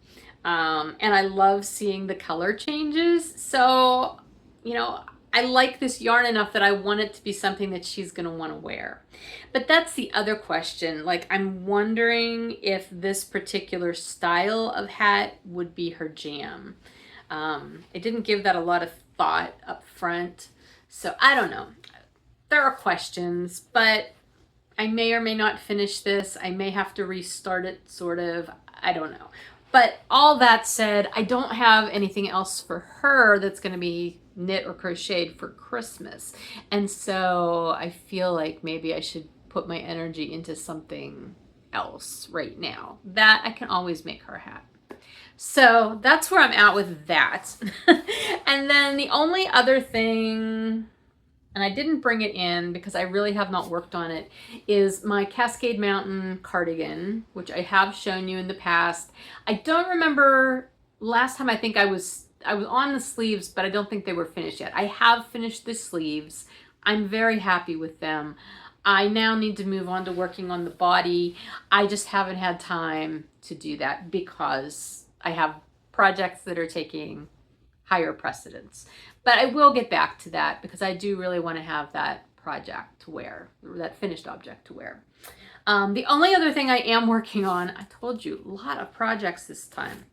And I love seeing the color changes. So, you know, I like this yarn enough that I want it to be something that she's going to want to wear. But that's the other question. Like, I'm wondering if this particular style of hat would be her jam. I didn't give that a lot of thought up front, so I don't know. there are questions, but I may or may not finish this. I may have to restart it, sort of. I don't know. But all that said, I don't have anything else for her that's going to be knit or crocheted for Christmas. And so I feel like maybe I should put my energy into something else right now. That I can always make her a hat. So that's where I'm at with that. And then the only other thing, and I didn't bring it in because I really have not worked on it, is my Cascade Mountain cardigan, which I have shown you in the past. I don't remember last time. I think I was on the sleeves, but I don't think they were finished yet. I have finished the sleeves. I'm very happy with them. I now need to move on to working on the body. I just haven't had time to do that because I have projects that are taking higher precedence. But I will get back to that because I do really want to have that project to wear, or that finished object to wear. The only other thing I am working on, I told you, a lot of projects this time.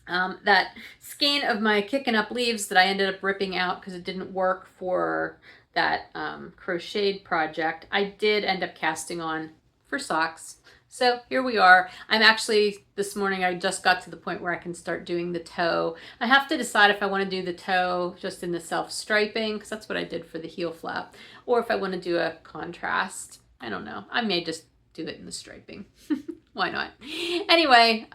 That skein of my Kickin Up leaves that I ended up ripping out because it didn't work for that crocheted project, I did end up casting on for socks. So here we are. I'm actually, this morning I just got to the point where I can start doing the toe. I have to decide if I want to do the toe just in the self-striping, because that's what I did for the heel flap, or if I want to do a contrast. I don't know. I may just do it in the striping. Why not? Anyway,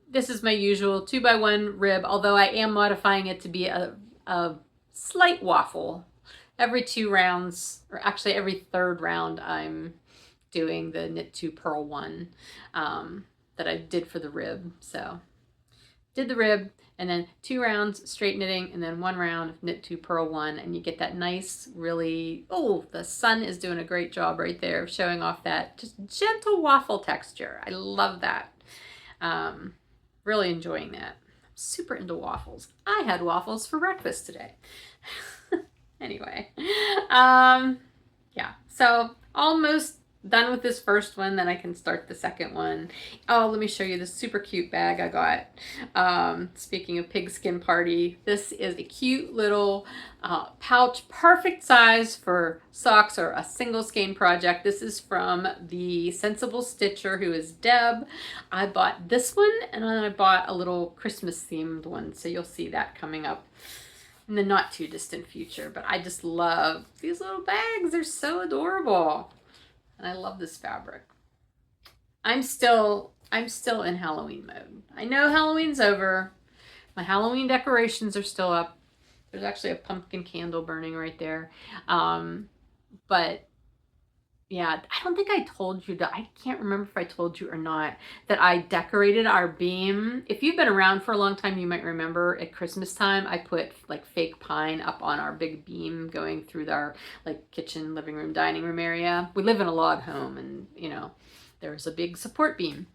this is my usual 2x1 rib, although I am modifying it to be a slight waffle. Every 2 rounds, or actually every 3rd round, I'm doing the knit 2 purl 1 that I did for the rib. So did the rib and then 2 rounds straight knitting and then 1 round knit 2 purl 1, and you get that nice, really, oh, the sun is doing a great job right there of showing off that just gentle waffle texture. I love that. Really enjoying that. I'm super into waffles. I had waffles for breakfast today. Anyway, yeah, so almost done with this first one, then I can start the second one. Oh, let me show you this super cute bag I got. Speaking of pigskin party, this is a cute little pouch, perfect size for socks or a single skein project. This is from the Sensible Stitcher, who is Deb. I bought this one, and then I bought a little Christmas themed one, so you'll see that coming up in the not too distant future. But I just love these little bags. They're so adorable. And I love this fabric. I'm still in Halloween mode. I know Halloween's over. My Halloween decorations are still up. There's actually a pumpkin candle burning right there. But yeah, I don't think I told you that. I can't remember if I told you or not that I decorated our beam. If you've been around for a long time, you might remember at Christmas time, I put like fake pine up on our big beam going through our like kitchen, living room, dining room area. We live in a log home, and you know, there's a big support beam.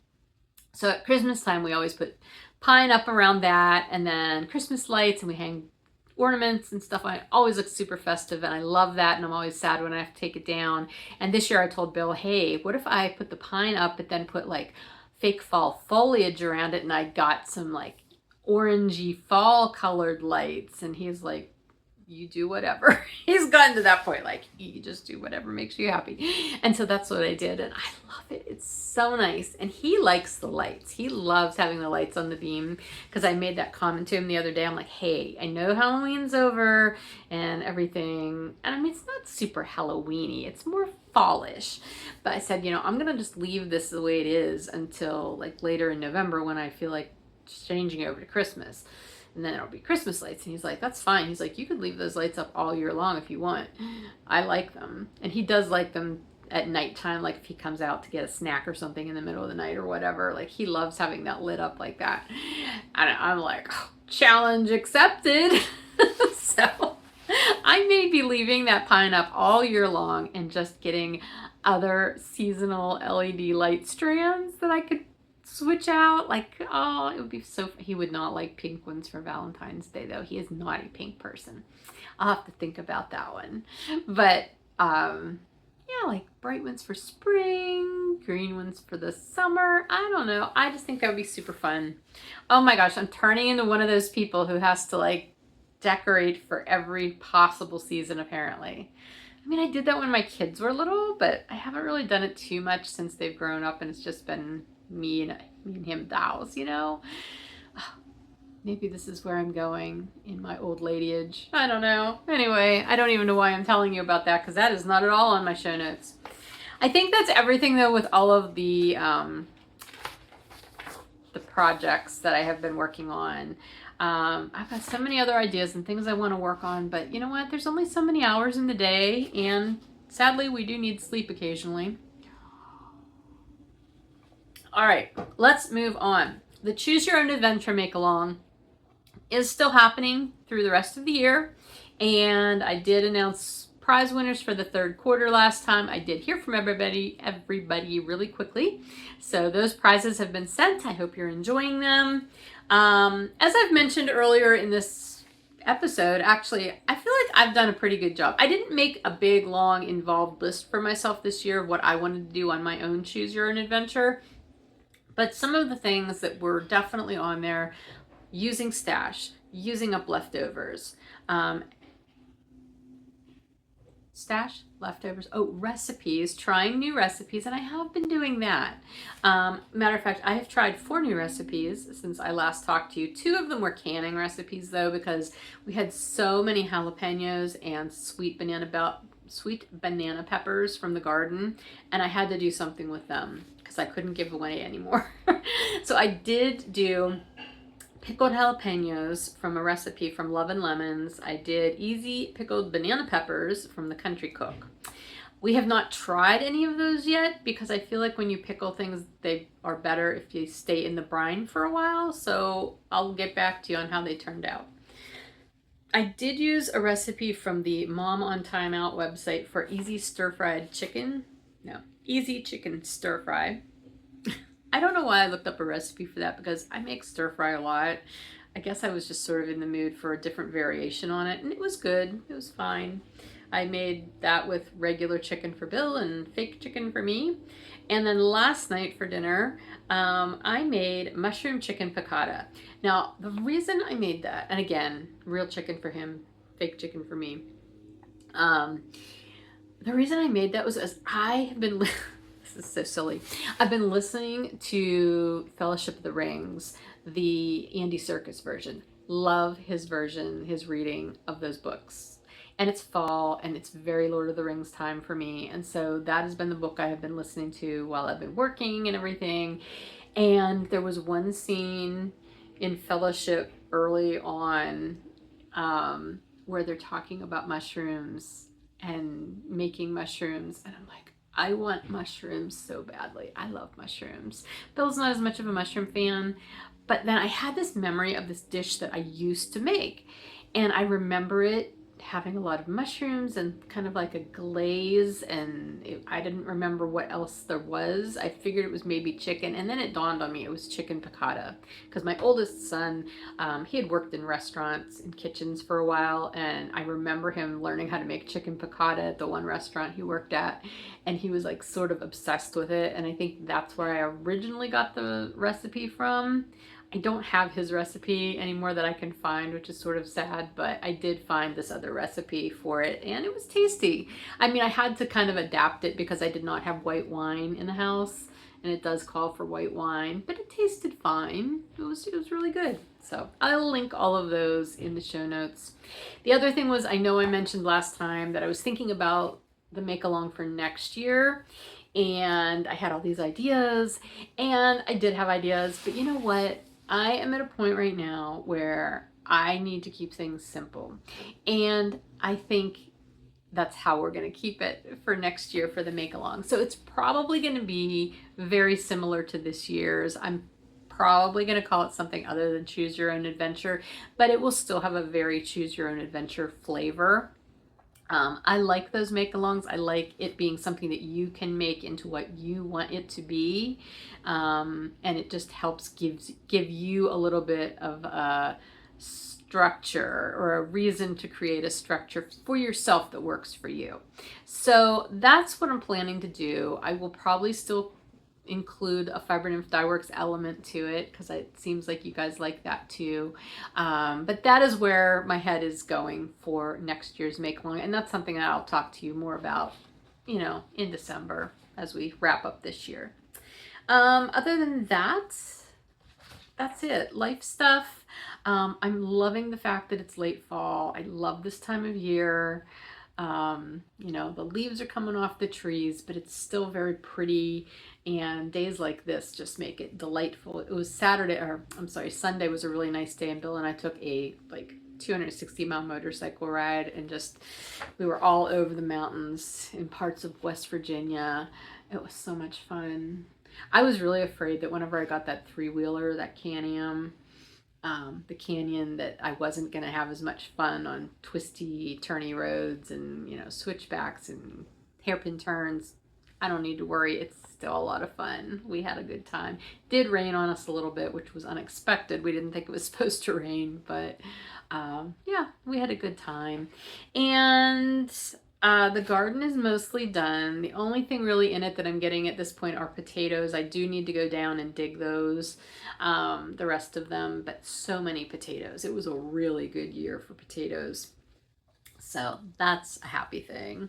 So at Christmas time, we always put pine up around that, and then Christmas lights, and we hang ornaments and stuff on it. Always looks super festive, and I love that, and I'm always sad when I have to take it down. And this year I told Bill, hey, what if I put the pine up but then put like fake fall foliage around it, and I got some like orangey fall colored lights? And he's like, you do whatever. He's gotten to that point, like, you just do whatever makes you happy. And so that's what I did, and I love it. It's so nice. And he likes the lights. He loves having the lights on the beam, because I made that comment to him the other day. I'm like, hey, I know Halloween's over and everything, and I mean, it's not super Halloween-y. It's more fallish. But I said, you know, I'm going to just leave this the way it is until like later in November when I feel like changing over to Christmas. And then it'll be Christmas lights. And he's like, that's fine. He's like, you could leave those lights up all year long if you want. I like them. And he does like them at nighttime, like if he comes out to get a snack or something in the middle of the night or whatever. Like, he loves having that lit up like that. And I'm like, oh, challenge accepted. So I may be leaving that pine up all year long and just getting other seasonal LED light strands that I could switch out. Like, oh, it would be so, he would not like pink ones for Valentine's Day though. He is not a pink person. I'll have to think about that one. But yeah, like bright ones for spring, green ones for the summer. I don't know. I just think that would be super fun. Oh my gosh, I'm turning into one of those people who has to like decorate for every possible season apparently. I mean, I did that when my kids were little, but I haven't really done it too much since they've grown up and it's just been me and him at the house, you know? Maybe this is where I'm going in my old lady age. I don't know. Anyway, I don't even know why I'm telling you about that because that is not at all on my show notes. I think that's everything though with all of the projects that I have been working on. I've got so many other ideas and things I want to work on, but you know what? There's only so many hours in the day, and sadly, we do need sleep occasionally. All right, let's move on. The Choose Your Own Adventure Make-Along is still happening through the rest of the year, and I did announce prize winners for the third quarter last time. I did hear from everybody really quickly. So those prizes have been sent. I hope you're enjoying them. As I've mentioned earlier in this episode, actually, I feel like I've done a pretty good job. I didn't make a big, long, involved list for myself this year of what I wanted to do on my own Choose Your Own Adventure. But some of the things that were definitely on there, using stash, using up leftovers, recipes, trying new recipes, and I have been doing that. Matter of fact, I have tried 4 new recipes since I last talked to you. 2 of them were canning recipes though, because we had so many jalapenos and sweet banana peppers from the garden, and I had to do something with them because I couldn't give away anymore. So I did do pickled jalapenos from a recipe from Love and Lemons. I did easy pickled banana peppers from the Country Cook. We have not tried any of those yet because I feel like when you pickle things, they are better if you stay in the brine for a while. So I'll get back to you on how they turned out. I did use a recipe from the Mom on Timeout website for easy stir-fried chicken. No, easy chicken stir-fry. I don't know why I looked up a recipe for that because I make stir fry a lot. I guess I was just sort of in the mood for a different variation on it, and it was good. It was fine. I made that with regular chicken for Bill and fake chicken for me. And then last night for dinner, I made mushroom chicken piccata. Now, the reason I made that, and again, real chicken for him, fake chicken for me. The reason I made that was as I have been... This is so silly. I've been listening to Fellowship of the Rings, the Andy Serkis version. Love his version, his reading of those books. And it's fall, and it's very Lord of the Rings time for me. And so that has been the book I have been listening to while I've been working and everything. And there was one scene in Fellowship early on where they're talking about mushrooms and making mushrooms. And I'm like, I want mushrooms so badly. I love mushrooms. Bill's not as much of a mushroom fan, but then I had this memory of this dish that I used to make, and I remember it having a lot of mushrooms and kind of like a glaze, and I didn't remember what else there was. I figured it was maybe chicken, and then it dawned on me it was chicken piccata because my oldest son, he had worked in restaurants and kitchens for a while, and I remember him learning how to make chicken piccata at the one restaurant he worked at, and he was like sort of obsessed with it, and I think that's where I originally got the recipe from. I don't have his recipe anymore that I can find, which is sort of sad, but I did find this other recipe for it, and it was tasty. I mean, I had to kind of adapt it because I did not have white wine in the house, and it does call for white wine, but it tasted fine. It was really good. So I'll link all of those in the show notes. The other thing was, I know I mentioned last time that I was thinking about the make-along for next year, and I had all these ideas, and I did have ideas, but you know what? I am at a point right now where I need to keep things simple. And I think that's how we're going to keep it for next year for the make-along. So it's probably going to be very similar to this year's. I'm probably going to call it something other than Choose Your Own Adventure, but it will still have a very Choose Your Own Adventure flavor. I like those make-alongs. I like it being something that you can make into what you want it to be. And it just helps give you a little bit of a structure or a reason to create a structure for yourself that works for you. So that's what I'm planning to do. I will probably still include a Fiber Nymph Dyeworks element to it because it seems like you guys like that too. But that is where my head is going for next year's make along, and that's something that I'll talk to you more about, you know, in December as we wrap up this year. Other than that, that's it. Life stuff. I'm loving the fact that it's late fall. I love this time of year. You know, the leaves are coming off the trees, but it's still very pretty, and days like this just make it delightful. It was Sunday was a really nice day, and Bill and I took a 260-mile motorcycle ride, and we were all over the mountains in parts of West Virginia. It was so much fun. I was really afraid that whenever I got that three-wheeler, that Can-Am, the Canyon, that I wasn't going to have as much fun on twisty, turny roads and, you know, switchbacks and hairpin turns. I don't need to worry. It's still a lot of fun. We had a good time. It did rain on us a little bit, which was unexpected. We didn't think it was supposed to rain, but yeah, we had a good time. And the garden is mostly done. The only thing really in it that I'm getting at this point are potatoes. I do need to go down and dig those, the rest of them, but so many potatoes. It was a really good year for potatoes. So that's a happy thing.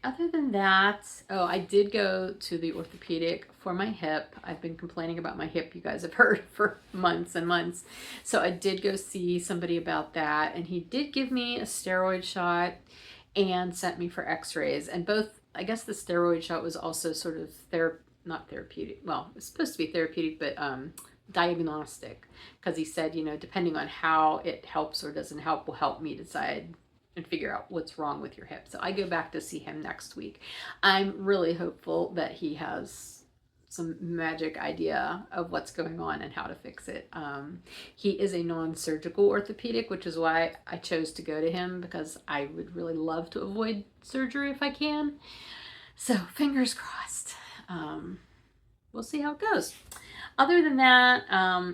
Other than that, oh, I did go to the orthopedic for my hip. I've been complaining about my hip, you guys have heard, for months and months. So I did go see somebody about that, and he did give me a steroid shot and sent me for x-rays. And both, I guess the steroid shot was also sort of not therapeutic. Well, it's supposed to be therapeutic, but diagnostic, because he said, you know, depending on how it helps or doesn't help will help me decide and figure out what's wrong with your hip. So I go back to see him next week. I'm really hopeful that he has some magic idea of what's going on and how to fix it. He is a non-surgical orthopedic, which is why I chose to go to him, because I would really love to avoid surgery if I can. So fingers crossed. We'll see how it goes. Other than that,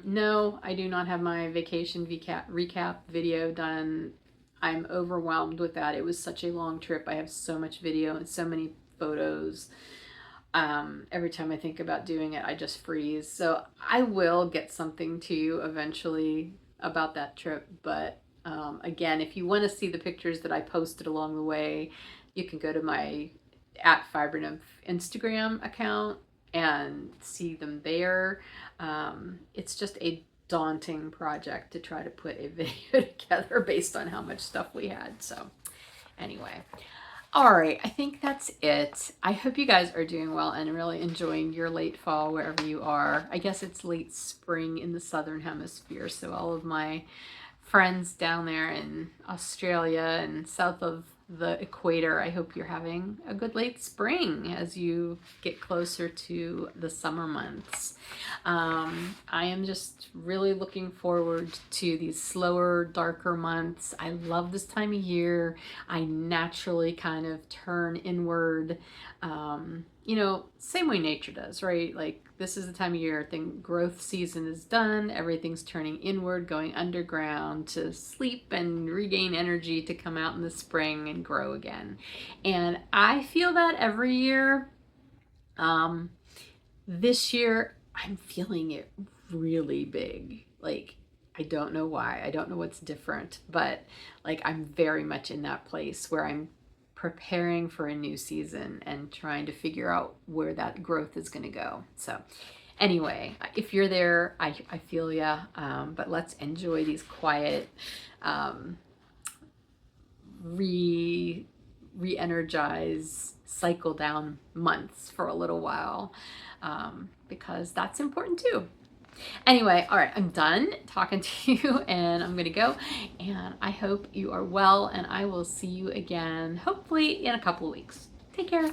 no, I do not have my vacation recap video done. I'm overwhelmed with that. It was such a long trip. I have so much video and so many photos. Every time I think about doing it, I just freeze. So I will get something to you eventually about that trip. But again, if you want to see the pictures that I posted along the way, you can go to my @FiberNymph Instagram account and see them there. It's just a daunting project to try to put a video together based on how much stuff we had. So anyway, all right, I think that's it. I hope you guys are doing well and really enjoying your late fall wherever you are. I guess it's late spring in the southern hemisphere, so all of my friends down there in Australia and south of the equator, I hope you're having a good late spring as you get closer to the summer months. I am just really looking forward to these slower, darker months. I love this time of year. I naturally kind of turn inward, you know, same way nature does, right? Like, this is the time of year, growth season is done, everything's turning inward, going underground to sleep and regain energy to come out in the spring and grow again. And I feel that every year. This year, I'm feeling it really big. Like, I don't know why. I don't know what's different, but like, I'm very much in that place where I'm preparing for a new season and trying to figure out where that growth is going to go. So anyway, if you're there, I feel ya. But let's enjoy these quiet, re-energize, cycle down months for a little while, because that's important too. Anyway, all right, I'm done talking to you, and I'm gonna go, and I hope you are well, and I will see you again hopefully in a couple of weeks. Take care.